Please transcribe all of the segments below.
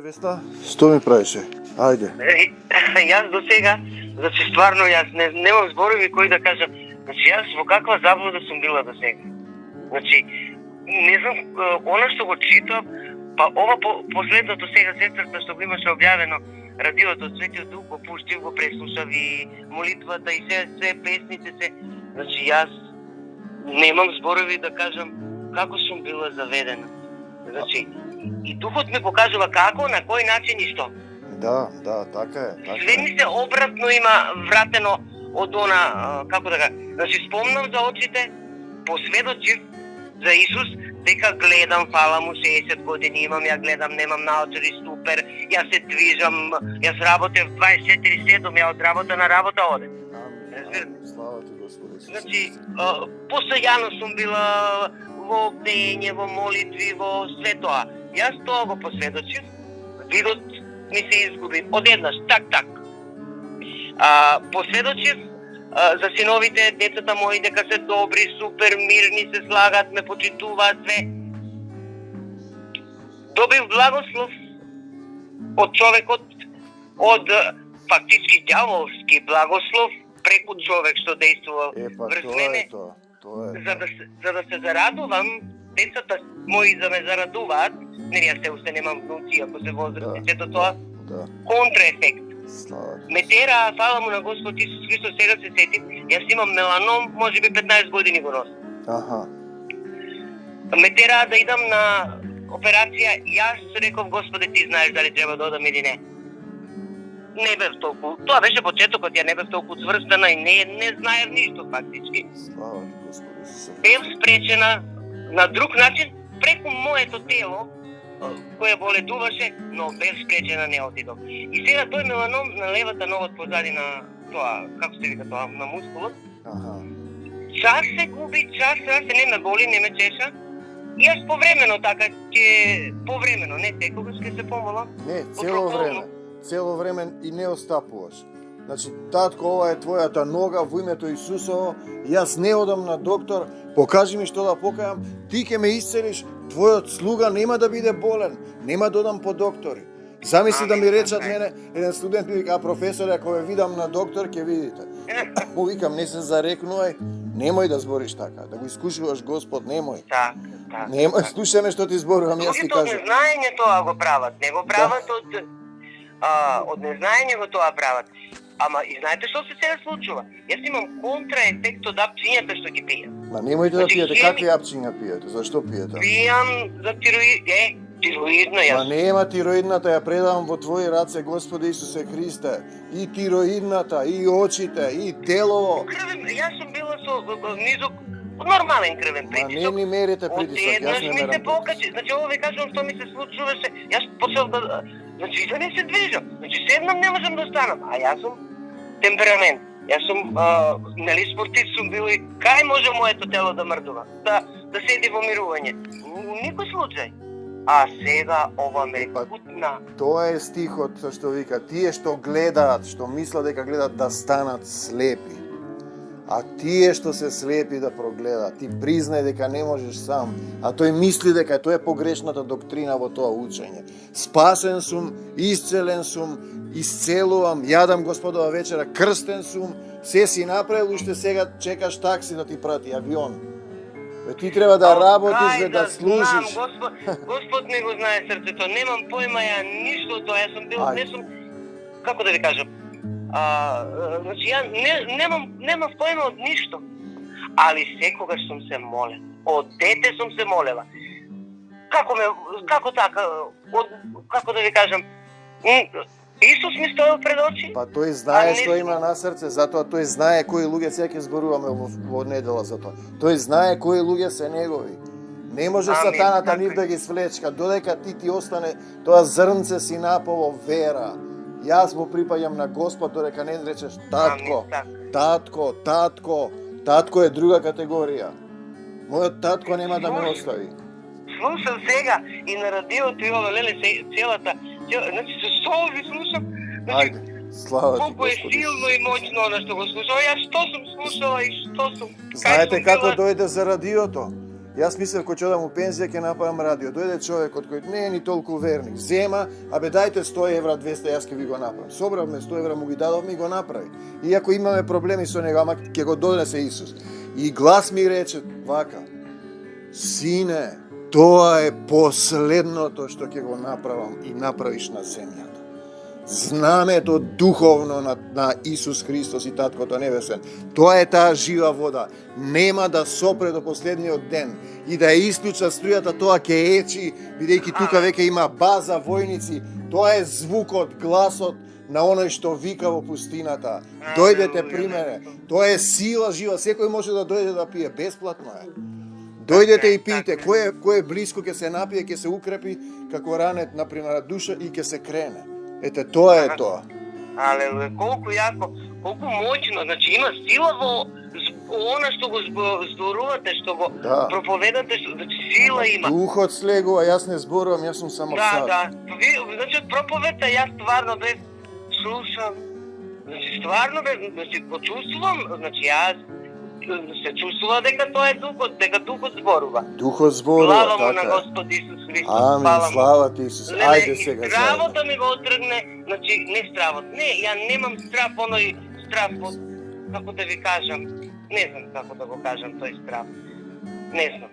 Веста, што ми правише? Ајде. Јас до сега, значи стварно јас немам зборови кои да кажам. Значи јас во каква заблуда сум била до сега. Значи не знам она што го читав, па ова последното сега сестрата што го имаше објавено радиото Светиот Дух го пуштив, го преслушав и молитвата и се песните се. Значи јас немам зборови да кажам како сум била заведена. Значи и Духот ми покажува како, на кој начин и што. Да, така е. Све ми се обратно има вратено од она, како да кажа. Значи спомнам за очите, посведочив за Исус, дека гледам, фала му 60 години имам, ја гледам, немам наочари, супер, јас се движам, јас работев 24/7, ја од работа на работа одем. Слава ти Господи. Значи, постојано сум била во бдење, во молитви, во све тоа. Јас тоа го посведочив, видот ми се изгуби одеднаш, так. Посведочив за синовите, децата мои дека се добри, супер, мирни, се слагат, ме почитуваат све. Добив благослов од човекот, од фактички ѓаволски благослов преку човек што дејствува врз мене. За да се зарадувам, децата мои за ме зарадуваат, нели јас се уште немам внуци, ако се возрасти, сето тоа контраефект. Ме тера, фала му на Господ Исус Христос, сега се сетим, јас имам меланом, може би 15 години го носам. Ме тера да идам на операција, јас реков, Господе, ти знаеш дали треба да одам или не. Не бев толку, тоа беше почетокот, ја не бев толку цврстана и не знаев ништо фактички. Слава ти Господи Исусе. Бев спречена на друг начин, преку моето тело, кое боледуваше, но бев спречена не отидов. И сега тој меланом на левата новот позади на тоа, како се вика тоа, на мускулот. Час се губи, час не ме боли, не ме чеша. И јас повремено така ќе повремено, не секогаш ќе се помолам. Не, цело време и не остапуваш. Значи, татко, ова е твојата нога во името Исусово, јас не одам на доктор, покажи ми што да покајам, ти ќе ме исцелиш, твојот слуга нема да биде болен, нема да одам по доктори. Замисли да ми речат мене, еден студент ми вика, професоре, ако ве видам на доктор, ќе видите. Му викам, не се зарекнувај, немој да збориш така, да го искушуваш Господ, немој. Така. Немој, слушај ме што ти зборувам, јас ти кажам. Од незнаење тоа го прават, не го прават од незнаење го тоа прават. Ама и знаете што се сега случува? Јас имам контраефект од апчињата што ги пијам. Ма немојте да пиете, какви апчиња пиете? Зашто пиете? Пијам за тироидна јас. Ма нема тироидната, ја предавам во твои раце, Господи Исусе Христе. И тироидната, и очите, и телово. Јас сум била со низок, нормален крвен притисок. Ма не ми мерите притисок, јас не мерам притисок. Значи, ово ви кажувам што ми се случуваше, јас почнав да... Значи, да не се движам. Значи, седнам, не можам да останам. А јас сум темперамент. Јас сум, нели, спортист сум бил и кај може моето тело да мрдува? Да седи во мирување. Никој случај. А сега ова ме кутна. Тоа е стихот што вика, тие што гледаат, што мислат дека гледаат да станат слепи. А тие што се слепи да прогледаат, ти признај дека не можеш сам, а тој мисли дека тоа е погрешната доктрина во тоа учење. Спасен сум, исцелен сум, исцелувам, јадам Господова вечера, крстен сум, се си направил, уште сега чекаш такси да ти прати авион. Ти треба да работиш, да служиш. Господ не го знае срцето, немам појма ја ништо тоа, јас сум бил, не сум, како да ви кажам, значи ја немам појма од ништо, али секогаш сум се молел, од дете сум се молела. Како така, како да ви кажам, Исус ми стоел пред очи. Па тој знае што има на срце, затоа тој знае кои луѓе, сега ќе зборуваме во недела за тоа. Тој знае кои луѓе се негови. Не може сатаната нив да ги свлечка, додека ти остане тоа зрнце си напово вера. Јас му припаѓам на Господ, додека не речеш татко е друга категорија. Мојот татко нема да ме остави. Слушам сега и на радиото и ова леле целата, значи со солзи слушам. Ајде, слава ти колку е Господи. силно и моćно она што го слушам. Јас што сум слушала и што сум. Знаете како дојде за радиото? Јас мислев кој ќе одам у пензија ќе направам радио. Дојде човекот кој не е ни толку верник. Зема, абе дајте 100 евра, 200, јас ќе ви го направам. Собравме 100 евра, му ги дадовме и го направи. Иако имаме проблеми со него, ама ќе го донесе Исус. И глас ми рече вака: сине, тоа е последното што ќе го направам и направиш на земјата. Знамето духовно на Исус Христос и Таткото Небесен. Тоа е таа жива вода. Нема да сопре до последниот ден и да ја исклуча струјата, тоа ќе ечи, бидејќи тука веќе има база војници. Тоа е звукот, гласот на оној што вика во пустината. Дојдете при мене. Тоа е сила жива. Секој може да дојде да пие, бесплатно е. Дојдете и пијте. Кој е близко ќе се напие, ќе се укрепи како ранет, например, душа и ќе се крене. Ете, тоа е тоа. Алелуја, колку јако, колку моќно, значи има сила во она што го зборувате, што го проповедате, значи сила има. Духот слегува, јас не зборувам, јас сум само сад. Да. Значи од проповедта јас стварно бе слушам. Значи стварно бе, значи го чувствувам, значи јас се чувствува дека тоа е духот зборува. Духот зборува, слава му така на е. Господ Исус Христос. Амин, слава ти Исус. Ајде сега. Стравото ми го отргне, значи не стравот. Не, ја немам страв, оној страв од, како да ви кажам, не знам како да го кажам тој страв. Не знам.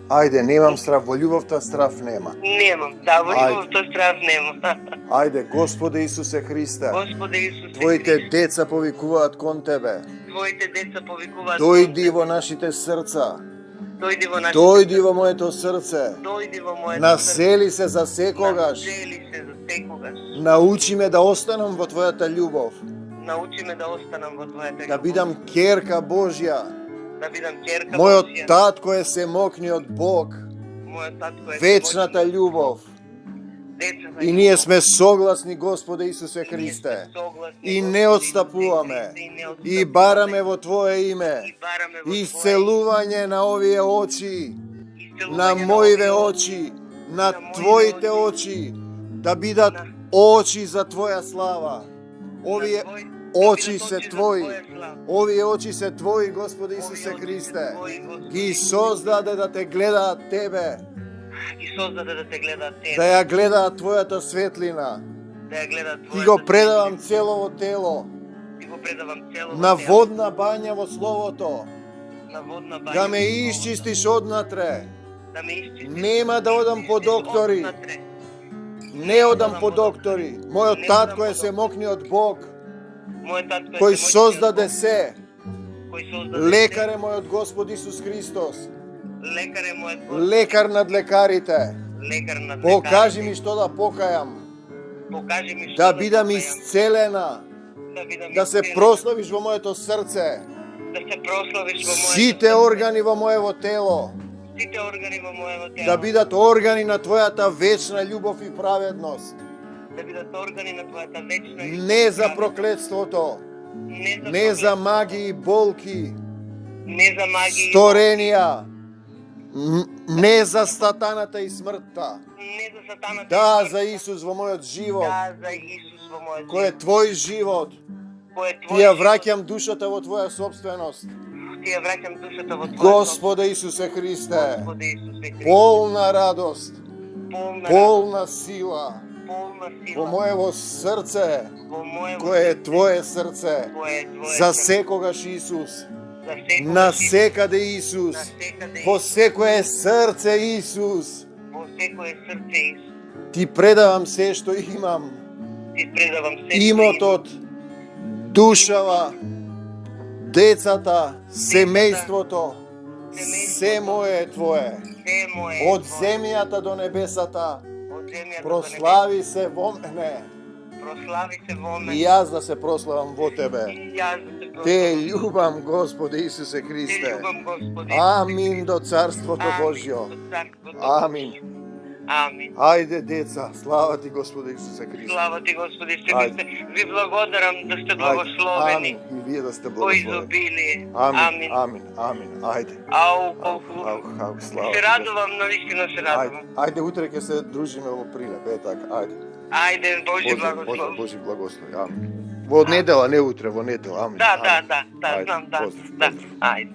Ајде, немам страв, во љубовта страв нема. Немам, да, во љубовта страв нема. Ајде, Господе Исусе Христе, Господе Исусе Твоите Христе, деца повикуваат кон Тебе. Твоите деца повикуваат. Дојди во нашите срца. Дојди во нашите. Дојди во моето срце. Дојди во моето. Насели се за секогаш. Насели се за секогаш. Научи ме да останам во Твојата љубов. Научи ме да останам во Твојата љубов. Да бидам ќерка Божја. Да бидам ќерка Мојот Божја. татко е семокниот Бог. Мојот татко е Вечната љубов. Вечната И ние сме согласни, Господе Исусе Христе. И не отстапуваме. И бараме во Твое име. Исцелување на овие очи, на моите очи, на Твоите очи, да бидат очи за Твоја слава. Овие очи се Твои. Овие очи се Твои, Господи Исусе Христе. Ги создаде да те гледаат Тебе. И создаде да те гледаат Тебе. Да ја гледаат Твојата светлина. Да ја гледаат Твојата. Ти го предавам целово тело. Ти го предавам целово На тело. водна бања во Словото. На водна бања. Да ме исчистиш однатре. Да ме исчистиш. Нема да одам по доктори. Не одам по доктори. Мојот татко е семокниот Бог, Мојот татко е кој семокниот создаде Бог, се. кој создаде Лекар е мојот Господ Исус Христос. Лекар е мојот Господ. Лекар над лекарите. Лекар над Покажи лекарите. ми што да покајам. Покажи ми што Да бидам покајам. исцелена. Да бидам Да се исцелен. прославиш во моето срце. Да се прославиш во моето Сите срце. органи во моето тело Сите органи во моето тело. да бидат органи на Твојата вечна љубов и праведност. Да бидат органи на Твојата вечна љубов. Не за проклетството, не за магии и болки, не за магии, сторенија, не за сатаната и смртта. не за сатаната. Да, за Исус во мојот живот, Да, за Исус во мојот кој е Твој живот. кој е Ти твој. ја враќам душата во Твоја собственост. Ти ја враќам душата во Твоја. Господе Исусе Христе, Господи Исусе Христе. полна радост, Полна полна сила полна во сила. моево срце, Во моето кое е Твое срце. Кој е твое За срце. секогаш Исус, За секогаш насекаде Исус, Насекаде во секое срце Исус. во секое срце Исус. Ти предавам се што имам, Ти предавам се. имотот, душава, децата, семејството, се моје е Твое. Се мое. Од земјата до небесата, Од земјата до прослави се во мене. небе. Прослави се во мене. И јас да се прославам во Тебе. И јас да се прославам. Те љубам, Господи Исусе Те Христе. љубам, Господи. Амин до Царството Божјо. Амин. До Царството Амин. Божјо. Амин. Ајде, деца, слава Ти, Господи Исусе Христе. Слава ти, Господи, што Ајде. ви благодарам да сте Ајде. благословени. Амин. И вие да сте Во благословени. изобилие. Амин, Амин. амин, амин. Ајде. Ау, Ау, колку слава се Ти, радувам, навистина се Ајде, радувам. ајде утре ќе се дружиме во Прилеп, е така, ајде. Ајде, Божи благослов. Божи благослови, амин. Во недела, не утре, во недела, амин. Да, амин. да, Ајде, знам, да. поздрав, Да, поздрав. ајде.